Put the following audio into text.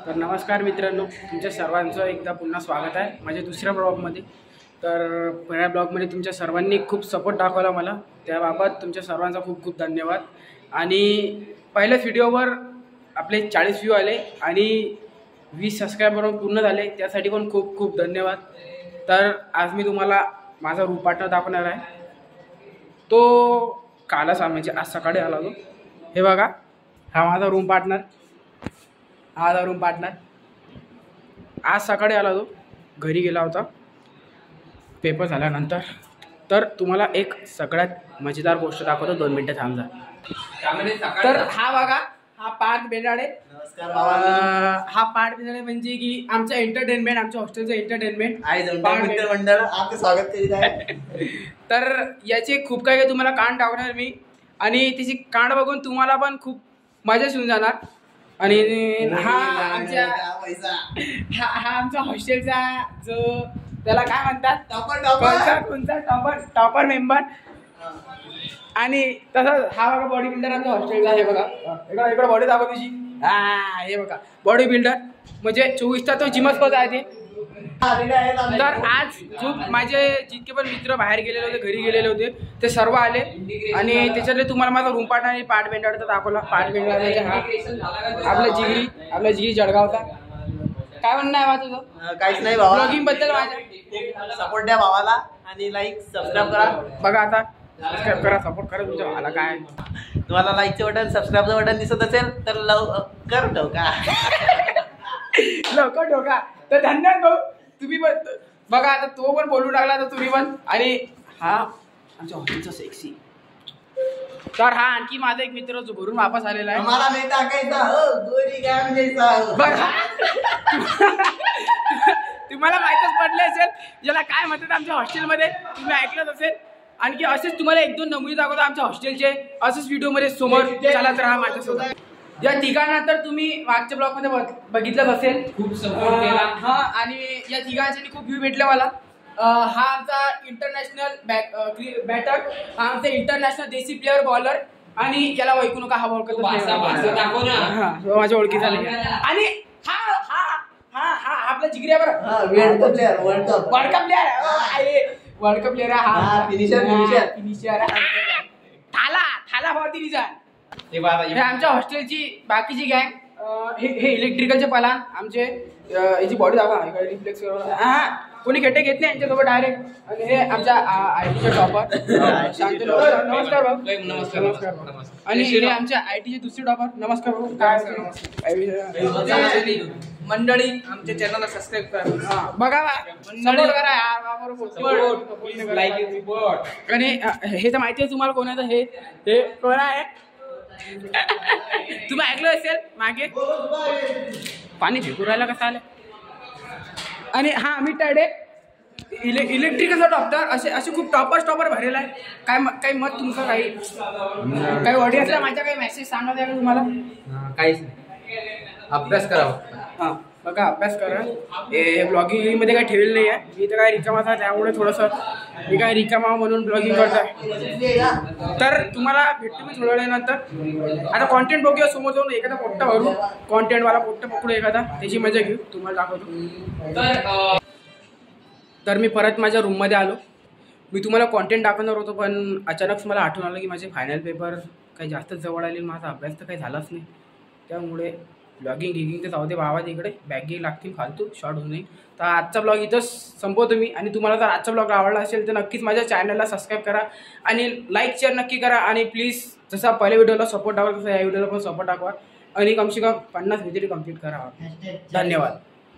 तर नमस्कार मित्रांनो, तुमच्या सर्वांचं एकदा पुन्हा स्वागत आहे माझ्या दुसऱ्या ब्लॉगमध्ये। तर पहिल्या ब्लॉगमध्ये तुमच्या सर्वांनी खूप सपोर्ट दाखवला मला, त्याबाबत तुमच्या सर्वांचा खूप खूप धन्यवाद। आणि पहिल्या व्हिडिओवर आपले 40 व्ह्यू आले आणि 20 सबस्क्रायबर पूर्ण झाले, त्यासाठी पण खूप खूप धन्यवाद। तर आज मी तुम्हाला माझा रूम पार्टनर दाखवणार आहे। तो कालच म्हणजे आज सकाळी आला होतो। हे बघा, हा माझा रूम पार्टनर, आज सकाळी आला तो, घरी गेला होता पेपर झाल्यानंतर। तर तुम्हाला एक सगळ्यात मजेदार गोष्ट दाखवतो, 2 मिनिटं थांब जा। तर हा बघा, हा पार्थ बेंडाळे। नमस्कार बाबा। हा पार्थ बेंडाळे म्हणजे की आमचं एंटरटेनमेंट, आमच्या हॉस्टेलचं एंटरटेनमेंट मित्रमंडळ आपलं स्वागत करीत आहे। तर याचे खूप काही तुम्हाला कांड दाखवणार मी, आणि त्याची कांड बघून तुम्हाला पण खूप मजा येऊन जाणार। आणि हा आमच्या हॉस्टेलचा जो त्याला काय म्हणतात, टॉपर मेंबर। आणि तसंच हा बघा बॉडी बिल्डर आमच्या हॉस्टेलचा आहे। बघा इकडे बॉडी दाखव तुझी। हे बघा बॉडी बिल्डर म्हणजे 24 तास तो जिमच करत आहे ते। तर आज खूप माझे जितके पण मित्र बाहेर गेलेले होते, घरी गेलेले होते, ते सर्व आले। आणि त्याच्यातले तुम्हाला माझा रूम पार्ट आणि पार्ट बेंडाळचा दाखवला। पार्ट बेंडाळ म्हणजे हा आपला जिगरी जळगावचा। काय म्हणणं आहे माझं तुझं? काहीच नाही बाबा, ब्लॉगिंग बद्दल माझ्या सपोर्ट द्या भावाला आणि लाईक सबस्क्राईब करा। बघा आता सबस्क्राईब करा, सपोर्ट करा तुमच्या भावाला। काय तुम्हाला लाईकचं बटन, सबस्क्राईबचं बटन दिसत असेल तर लवकर ठोका। लवकर ठोका। तर धन्यवाद भाऊ, तुम्ही पण बघा। आता तो पण बोलू लागला, तर तुम्ही पण। आणि हा आमच्या हॉटेलचा सेक्सी। तर हा आणखी माझा एक मित्र जो घरून वापस आलेला आहे। मला नाही टाकायचा हो, गोरी गॅम द्यायचा। बघा तुम्हाला माहीतच पडले असेल याला काय म्हणतात आमच्या हॉस्टेलमध्ये, तुम्ही ऐकलंच असेल। आणखी असेच तुम्हाला 1-2 नमुने दाखवतो आमच्या हॉस्टेलचे, असंच व्हिडिओमध्ये समोर चालत राहा माझ्यासोबत। या तिघांना तर तुम्ही मागच्या ब्लॉगमध्ये बघितलंच असेल, खूप सपोर्ट केला। हा, आणि या तिघांचे खूप व्ह्यू भेटले मला। हा आमचा इंटरनॅशनल बॅटर, हा आमचा इंटरनॅशनल देसी प्लेअर बॉलर। आणि याला ओळखू नका, हा ओळखत माझ्या ओळखीचा नाही। आणि हा हा हा हा आपला जिगरी आहे बरं, वर्ल्ड कप प्लेअर हा फिनिशर थाला बहुत रिझन। हे आमच्या हॉस्टेलची बाकीची गँग, हे इलेक्ट्रिकलचे पलान आमचे। याची बॉडी दाखवा, रिफ्लेक्स कोणी खेटे घेत नाही यांच्यासोबत डायरेक्ट। आणि हे आमच्या IT चे टॉपर शांतनु, नमस्कार भाऊ। नमस्कार। आणि हे आमच्या IT चे दुसरे टॉपर, नमस्कार भाऊ। काय मंडळी, आमच्या चॅनलला सबस्क्राईब करा, बघा सपोर्ट करा यार। आणि हे तर माहिती आहे तुम्हाला कोण आहे, हे कोण आहे तुम्ही ऐकलं असेल मागे पाणी फेकू राहिला कसं आलं। आणि हा अमित तायडे, इलेक्ट्रिकलचा डॉक्टर। असे खूप टॉपर भरलेला आहे। काही मत तुमचं, काही ऑडियन्सला माझ्या काही मेसेज सांगत आहे का तुम्हाला? काहीच नाही, अभ्यास करा। हां बघा, अभ्यास करा। हे ब्लॉगिंग मध्ये काही ठेवलेलं नाही आहे, मी तर काय रिकामाच आहे, त्यामुळे थोडंसं मी काय रिकामा म्हणून ब्लॉगिंग करतोय। तर तुम्हाला भेटतो मी थोड्या वेळानंतर। आता कॉन्टेंट बघूया समोर जाऊन, एखादा पोट्टा भरू, कॉन्टेंटवाला पोट्टा पकडू एखादा, त्याची मजा घेऊ, तुम्हाला दाखवतो। तर मी परत माझ्या रूममध्ये आलो। मी तुम्हाला कॉन्टेंट दाखवणार होतो, पण अचानक मला आठवण आलं की माझे फायनल पेपर काही जास्तच जवळ आले, माझा अभ्यास तर काही झालाच नाही। त्यामुळे ब्लॉगिंग तर जाऊ दे भावा, तिकडे बॅग लागतील फालतू, शॉर्ट होऊ नये। तर आजचा ब्लॉग इथंच संपवतो मी। आणि तुम्हाला जर आजचा ब्लॉग आवडला असेल तर नक्कीच माझ्या चॅनलला सबस्क्राईब करा आणि लाईक शेअर नक्की करा। आणि प्लीज जसा पहिल्या व्हिडिओला सपोर्ट दाखवा तसा या व्हिडिओला पण सपोर्ट दाखवा, आणि कमसे कम 50 व्हिडिओ कंप्लीट करा। धन्यवाद।